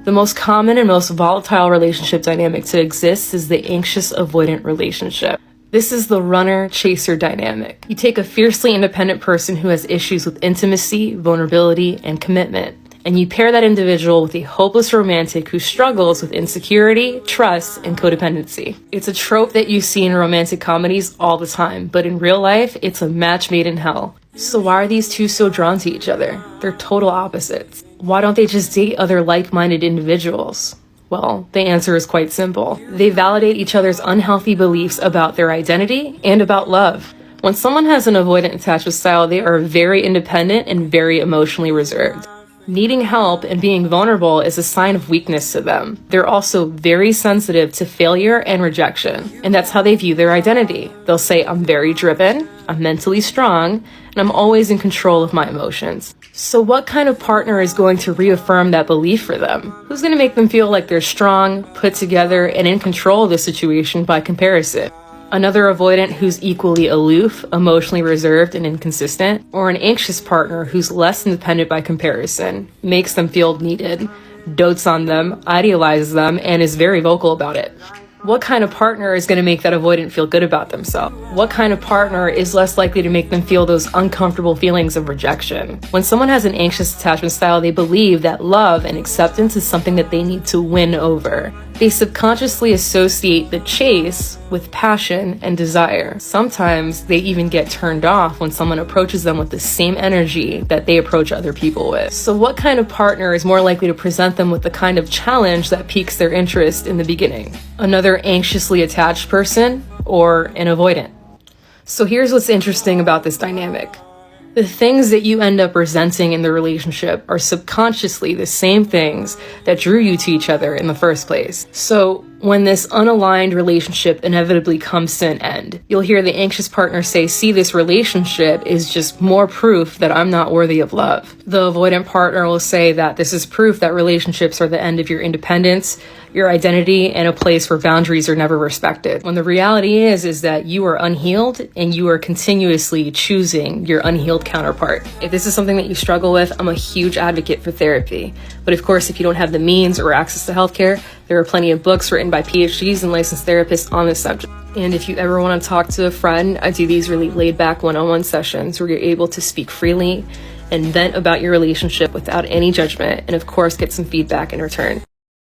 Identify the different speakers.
Speaker 1: The most common and most volatile relationship dynamic to exist is the anxious avoidant relationship. This is the runner-chaser dynamic. You take a fiercely independent person who has issues with intimacy, vulnerability, and commitment, and you pair that individual with a hopeless romantic who struggles with insecurity, trust, and codependency. It's a trope that you see in romantic comedies all the time, but in real life, it's a match made in hell. So why are these two so drawn to each other? They're total opposites. Why don't they just date other like-minded individuals? Well, the answer is quite simple. They validate each other's unhealthy beliefs about their identity and about love. When someone has an avoidant attachment style, they are very independent and very emotionally reserved. Needing help and being vulnerable is a sign of weakness to them. They're also very sensitive to failure and rejection, and that's how they view their identity. They'll say, I'm very driven, I'm mentally strong, and I'm always in control of my emotions. So what kind of partner is going to reaffirm that belief for them? Who's going to make them feel like they're strong, put together, and in control of the situation by comparison? Another avoidant who's equally aloof, emotionally reserved, and inconsistent, or an anxious partner who's less independent by comparison, makes them feel needed, dotes on them, idealizes them, and is very vocal about it. What kind of partner is going to make that avoidant feel good about themselves? What kind of partner is less likely to make them feel those uncomfortable feelings of rejection? When someone has an anxious attachment style, they believe that love and acceptance is something that they need to win over. They subconsciously associate the chase with passion and desire. Sometimes they even get turned off when someone approaches them with the same energy that they approach other people with. So what kind of partner is more likely to present them with the kind of challenge that piques their interest in the beginning? Another anxiously attached person or an avoidant? So here's what's interesting about this dynamic. The things that you end up resenting in the relationship are subconsciously the same things that drew you to each other in the first place. So when this unaligned relationship inevitably comes to an end, you'll hear the anxious partner say, see, this relationship is just more proof that I'm not worthy of love. The avoidant partner will say that this is proof that relationships are the end of your independence, your identity, and a place where boundaries are never respected. When the reality is that you are unhealed and you are continuously choosing your unhealed counterpart. If this is something that you struggle with, I'm a huge advocate for therapy. But of course, if you don't have the means or access to healthcare, there are plenty of books written by PhDs and licensed therapists on this subject. And if you ever want to talk to a friend, I do these really laid-back one-on-one sessions where you're able to speak freely and vent about your relationship without any judgment, and of course, get some feedback in return.